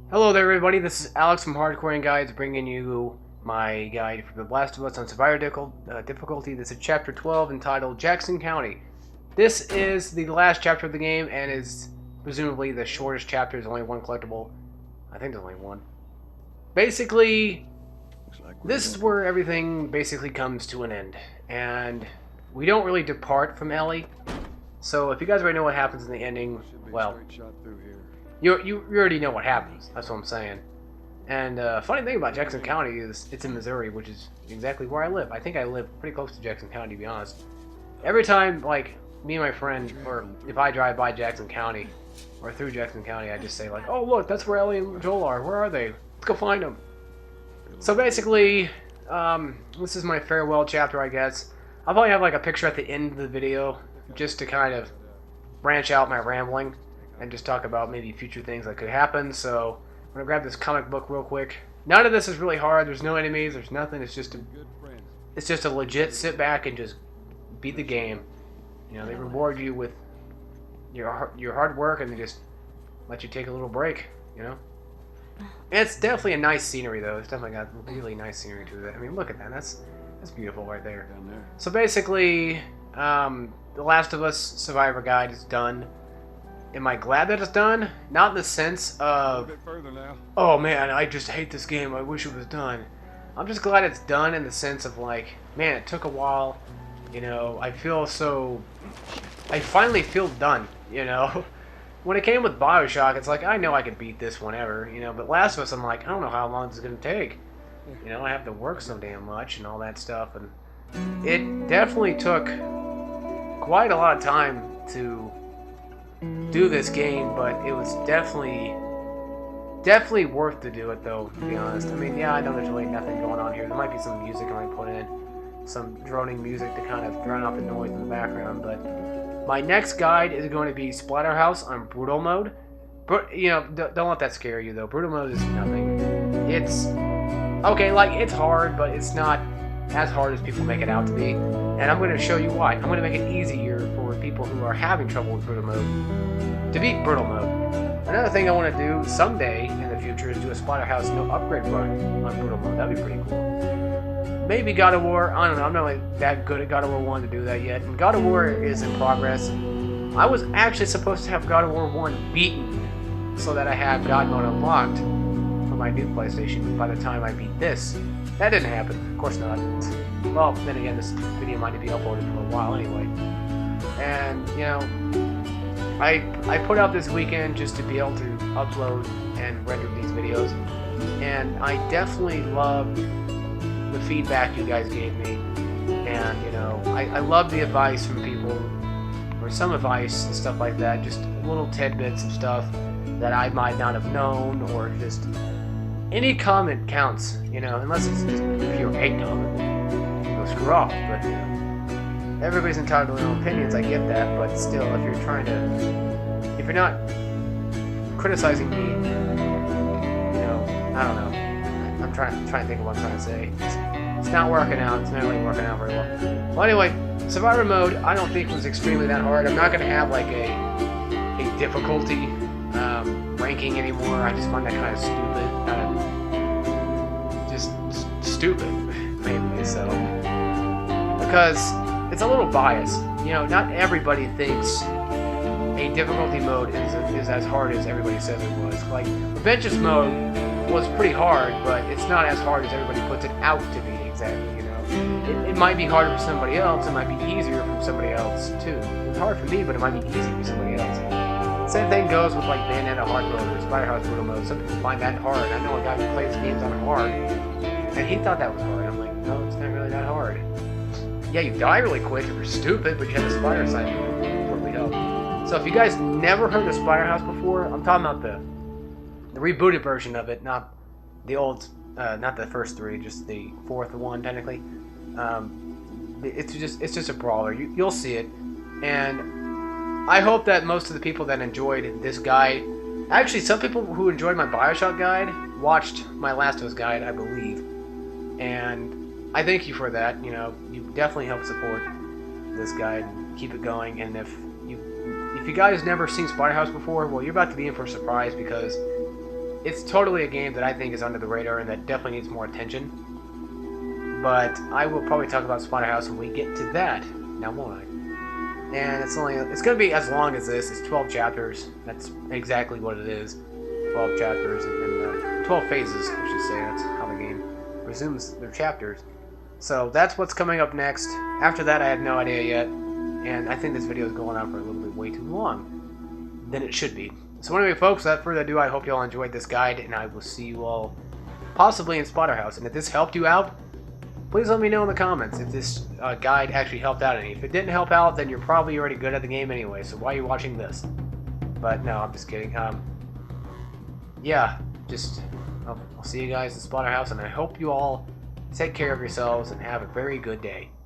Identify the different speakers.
Speaker 1: Hello there everybody, this is Alex from Hardcoring Guides bringing you my guide for The Last of Us on Survivor difficulty. This is Chapter 12 entitled Jackson County. This is the last chapter of the game and is presumably the shortest chapter. There's only one collectible. I think there's only one. Basically, this is where everything basically comes to an end. And we don't really depart from Ellie. So if you guys already know what happens in the ending, well, you already know what happens. That's what I'm saying. And funny thing about Jackson County is it's in Missouri, which is exactly where I live. I think I live pretty close to Jackson County, to be honest. Every time, like, me and my friend, or if I drive by Jackson County, or through Jackson County, I just say, like, oh, look, that's where Ellie and Joel are. Where are they? Let's go find them. So basically, this is my farewell chapter, I guess. I'll probably have, like, a picture at the end of the video, just to kind of branch out my rambling. And just talk about maybe future things that could happen. So I'm gonna grab this comic book real quick. None of this is really hard. There's no enemies. There's nothing. It's just a legit sit back and just beat the game. You know, they reward you with your hard work and they just let you take a little break. You know, it's definitely a nice scenery though. It's definitely got really nice scenery to it. I mean, look at that. That's beautiful right there. So basically, The Last of Us Survivor Guide is done. Am I glad that it's done? Not in the sense of, oh man, I just hate this game, I wish it was done. I'm just glad it's done in the sense of like, man, it took a while, you know, I finally feel done, you know. When it came with Bioshock, it's like, I know I could beat this whenever, you know, but Last of Us, I'm like, I don't know how long this is going to take. You know, I have to work so damn much and all that stuff, and it definitely took quite a lot of time to do this game, but it was definitely worth to do it though, to be honest. I mean, yeah, I know there's really nothing going on here. There might be some music I might put in, some droning music to kind of drown out the noise in the background, but my next guide is going to be Splatterhouse on Brutal Mode. But, you know, don't let that scare you though. Brutal Mode is nothing. It's, okay, like, it's hard, but it's not as hard as people make it out to be, and I'm going to show you why. I'm going to make it easier for people who are having trouble with Brutal Mode to beat Brutal Mode. Another thing I want to do someday in the future is do a Splatterhouse no upgrade run on Brutal Mode. That'd be pretty cool. Maybe God of War, I don't know, I'm not like that good at God of War 1 to do that yet, and God of War is in progress. I was actually supposed to have God of War 1 beaten so that I have God Mode unlocked for my new PlayStation by the time I beat this. That didn't happen. Of course not. Well, then again, this video might be uploaded for a while anyway. And, you know, I put out this weekend just to be able to upload and render these videos. And I definitely loved the feedback you guys gave me. And, you know, I love the advice from people, or some advice and stuff like that. Just little tidbits of stuff that I might not have known, or just any comment counts, you know, unless it's just pure hate comment. Go screw off, but, you know, everybody's entitled to their own opinions, I get that, but still, if you're not criticizing me, you know, I don't know, I'm trying to think of what I'm trying to say. It's not working out, it's not really working out very well. Well, anyway, Survivor Mode, I don't think was extremely that hard. I'm not going to have, like, a difficulty ranking anymore. I just find that kind of stupid, mainly so, because it's a little biased. You know, not everybody thinks a difficulty mode is as hard as everybody says it was. Like, Revengeance mode was pretty hard, but it's not as hard as everybody puts it out to be, exactly, you know. It might be harder for somebody else, it might be easier for somebody else, too. It's hard for me, but it might be easy for somebody else. Same thing goes with, like, Bayonetta hard mode or Splatterhouse Brutal mode. Some people find that hard. I know a guy who plays games on hard, and he thought that was hard. I'm like, no, it's not really that hard. Yeah, you die really quick if you're stupid, but you have the Splatter side move. It totally helps. So if you guys never heard of Splatterhouse before, I'm talking about the rebooted version of it, not the old, not the first three, just the fourth one technically. It's just a brawler. You'll see it, and I hope that most of the people that enjoyed this guide, actually some people who enjoyed my Bioshock guide watched my Last of Us guide, I believe, and I thank you for that. You know, you definitely help support this guide and keep it going. And if you guys never seen Splatterhouse before, well, you're about to be in for a surprise because it's totally a game that I think is under the radar and that definitely needs more attention. But I will probably talk about Splatterhouse when we get to that. Now, won't I? And it's going to be as long as this. It's 12 chapters. That's exactly what it is. 12 chapters and 12 phases, I should say. That's how the game resumes their chapters. So that's what's coming up next. After that, I have no idea yet. And I think this video is going on for a little bit way too long than it should be. So anyway, folks, without further ado, I hope you all enjoyed this guide, and I will see you all possibly in Splatterhouse. And if this helped you out, please let me know in the comments if this guide actually helped out any. If it didn't help out, then you're probably already good at the game anyway, so why are you watching this? But no, I'm just kidding. Yeah, I'll see you guys in Splatterhouse, and I hope you all take care of yourselves and have a very good day.